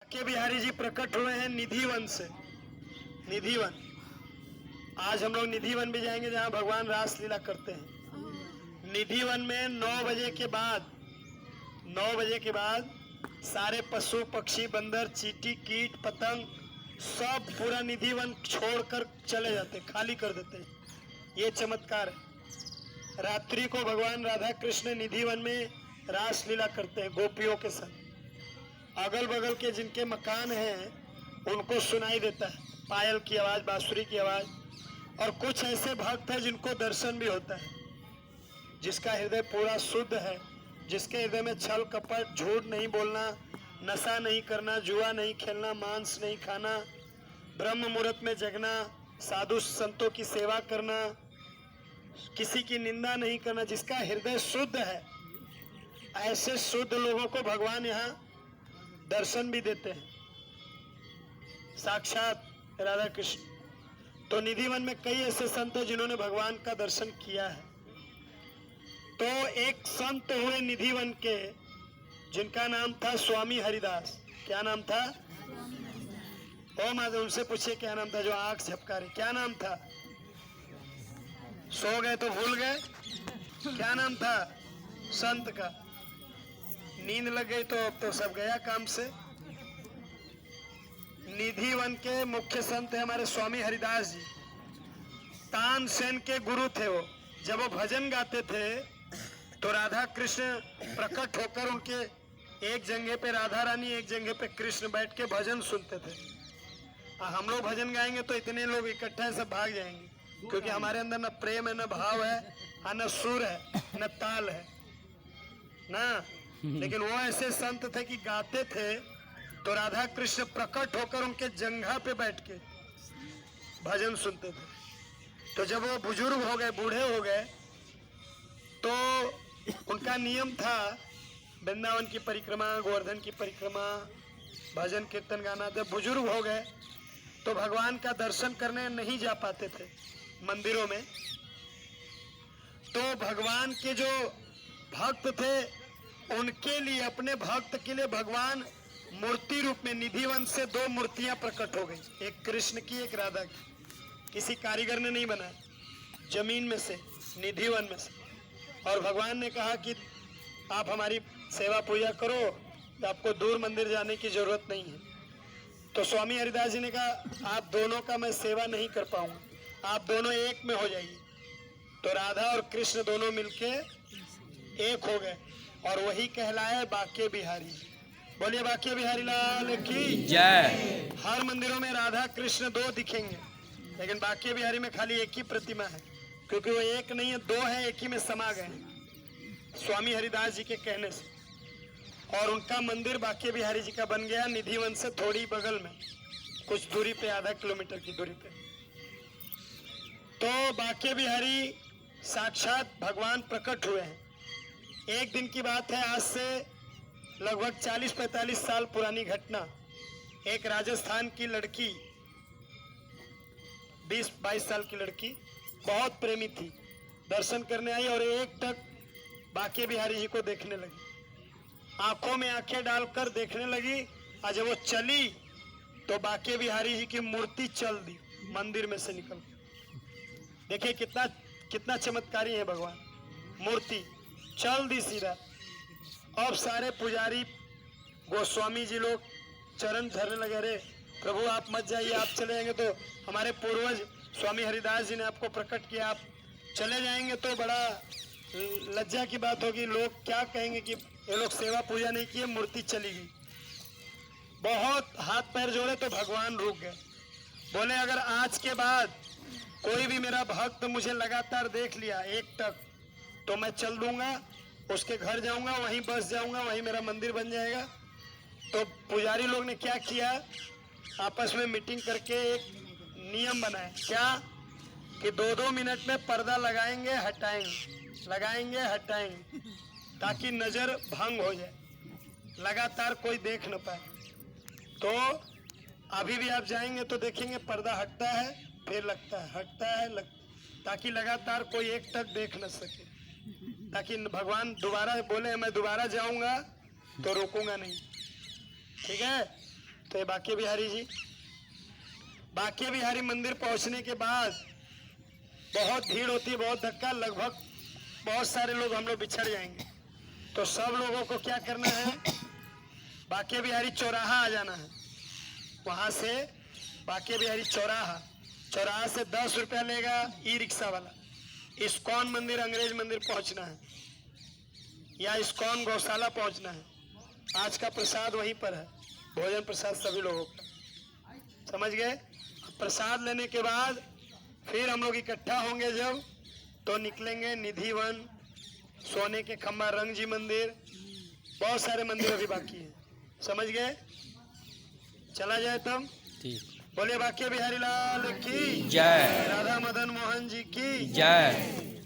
बांके बिहारी जी प्रकट हुए हैं निधिवन से। निधिवन, आज हम लोग निधिवन भी जाएंगे जहां भगवान रासलीला करते हैं। निधिवन में 9 बजे के बाद सारे पशु पक्षी बंदर चींटी कीट पतंग सब पूरा निधिवन छोड़कर चले जाते, खाली कर देते। ये चमत्कार है। रात्रि को भगवान राधा कृष्ण निधिवन में रासलीला करते हैं गोपियों के संग। अगल बगल के जिनके मकान हैं उनको सुनाई देता है पायल की आवाज, बांसुरी की आवाज। और कुछ ऐसे भक्त हैं जिनको दर्शन भी होता है, जिसका हृदय पूरा शुद्ध है, जिसके हृदय में छल कपट, झूठ नहीं बोलना, नशा नहीं करना, जुआ नहीं खेलना, मांस नहीं खाना, ब्रह्म मुहूर्त में जगना, साधु संतों की सेवा करना, किसी की निंदा नहीं करना, जिसका हृदय शुद्ध है, ऐसे शुद्ध लोगों को भगवान यहाँ दर्शन भी देते हैं, साक्षात राधा कृष्ण। तो निधिवन में कई ऐसे संत हैं जिन्होंने भगवान का दर्शन किया है। तो एक संत हुए निधिवन के, जिनका नाम था स्वामी हरिदास। क्या नाम था? ओ माधव, उनसे पूछिए क्या नाम था जो आंख झपका रहे, क्या नाम था? सो गए तो भूल गए? क्या नाम था संत का? नींद लग गई तो अब तो सब गया काम से। निधिवन के मुख्य संत है हमारे स्वामी हरिदास जी। तानसेन के गुरु थे वो। जब वो भजन गाते थे तो राधा कृष्ण प्रकट होकर उनके एक जगह पे राधा रानी, एक जगह पे कृष्ण बैठ के भजन सुनते थे। हम लोग भजन गाएंगे तो इतने लोग इकट्ठे सब भाग जाएंगे, क्योंकि हमारे अंदर न प्रेम है, न भाव है, न सुर है, न ताल है ना। लेकिन वो ऐसे संत थे कि गाते थे तो राधा कृष्ण प्रकट होकर उनके जंघा पे बैठ के भजन सुनते थे। तो जब वो बुजुर्ग हो गए, बूढ़े हो गए, तो उनका नियम था वृंदावन की परिक्रमा, गोवर्धन की परिक्रमा, भजन कीर्तन गाना। जब बुजुर्ग हो गए तो भगवान का दर्शन करने नहीं जा पाते थे मंदिरों में। तो भगवान के जो भक्त थे उनके लिए, अपने भक्त के लिए भगवान मूर्ति रूप में निधिवन से 2 मूर्तियां प्रकट हो गई, एक कृष्ण की, एक राधा की। किसी कारीगर ने नहीं बनाया, जमीन में से, निधिवन में से। और भगवान ने कहा कि आप हमारी सेवा पूजा करो, आपको दूर मंदिर जाने की जरूरत नहीं है। तो स्वामी हरिदास जी ने कहा आप दोनों का मैं सेवा नहीं कर पाऊंगा, आप दोनों एक में हो जाइए। तो राधा और कृष्ण दोनों मिलके एक हो गए, और वही कहलाए बांके बिहारी। बोलिए बांके बिहारी लाल की जय। हर मंदिरों में राधा कृष्ण 2 दिखेंगे, लेकिन बांके बिहारी में खाली एक ही प्रतिमा है, क्योंकि वो एक नहीं है, 2 है, एक ही में समा गए स्वामी हरिदास जी के कहने से। और उनका मंदिर बांके बिहारी जी का बन गया निधिवन से थोड़ी बगल में, कुछ दूरी पे, आधा किलोमीटर की दूरी पे। तो बांके बिहारी साक्षात भगवान प्रकट हुए हैं। एक दिन की बात है, आज से लगभग 40-45 साल पुरानी घटना। एक राजस्थान की लड़की, 20-22 साल की लड़की, बहुत प्रेमी थी, दर्शन करने आई और एकटक बांके बिहारी जी को देखने लगी, आंखों में आंखें डालकर देखने लगी। और जब वो चली तो बांके बिहारी जी की मूर्ति चल दी मंदिर में से निकल। देखिए कितना कितना चमत्कारी है भगवान। मूर्ति चल दी सीधा। अब सारे पुजारी गोस्वामी जी लोग चरण धरने लगे, अरे प्रभु आप मत जाइए, आप चले जाएंगे तो हमारे पूर्वज स्वामी हरिदास जी ने आपको प्रकट किया, आप चले जाएंगे तो बड़ा लज्जा की बात होगी, लोग क्या कहेंगे कि ये लोग सेवा पूजा नहीं किए, मूर्ति चली गई। बहुत हाथ पैर जोड़े तो भगवान रुक गए, बोले अगर आज के बाद कोई भी मेरा भक्त मुझे लगातार देख लिया एकटक तो मैं चल दूंगा, उसके घर जाऊंगा, वहीं बस जाऊंगा, वहीं मेरा मंदिर बन जाएगा। तो पुजारी लोग ने क्या किया, आपस में मीटिंग करके एक नियम बनाया, क्या कि 2-2 मिनट में पर्दा लगाएंगे हटाएंगे, लगाएंगे हटाएंगे, ताकि नजर भंग हो जाए, लगातार कोई देख न पाए। तो अभी भी आप जाएंगे तो देखेंगे पर्दा हटता है, फिर लगता है, हटता है, ताकि लगातार कोई एक टक देख न सके, ताकि भगवान दोबारा बोले मैं दोबारा जाऊंगा तो रोकूंगा नहीं। ठीक है, तो ये बांके बिहारी जी। बांके बिहारी मंदिर पहुंचने के बाद बहुत भीड़ होती है, बहुत धक्का, लगभग बहुत सारे लोग हम लोग बिछड़ जाएंगे। तो सब लोगों को क्या करना है, बांके बिहारी चौराहा आ जाना है। वहां से बांके बिहारी चौराहा, चौराहा से 10 रुपया लेगा ई रिक्शा वाला। इस्कॉन मंदिर, अंग्रेज मंदिर पहुंचना है या इस्कॉन गौशाला पहुंचना है। आज का प्रसाद वहीं पर है, भोजन प्रसाद सभी लोगों का, समझ गए। प्रसाद लेने के बाद फिर हम लोग इकट्ठा होंगे जब, तो निकलेंगे निधि वन, सोने के खम्बा, रंग जी मंदिर, बहुत सारे मंदिर अभी बाकी हैं, समझ गए। चला जाए तब। ठीक। बोले बांके बिहारी लाल की जय। राधा मदन मोहन जी की जय।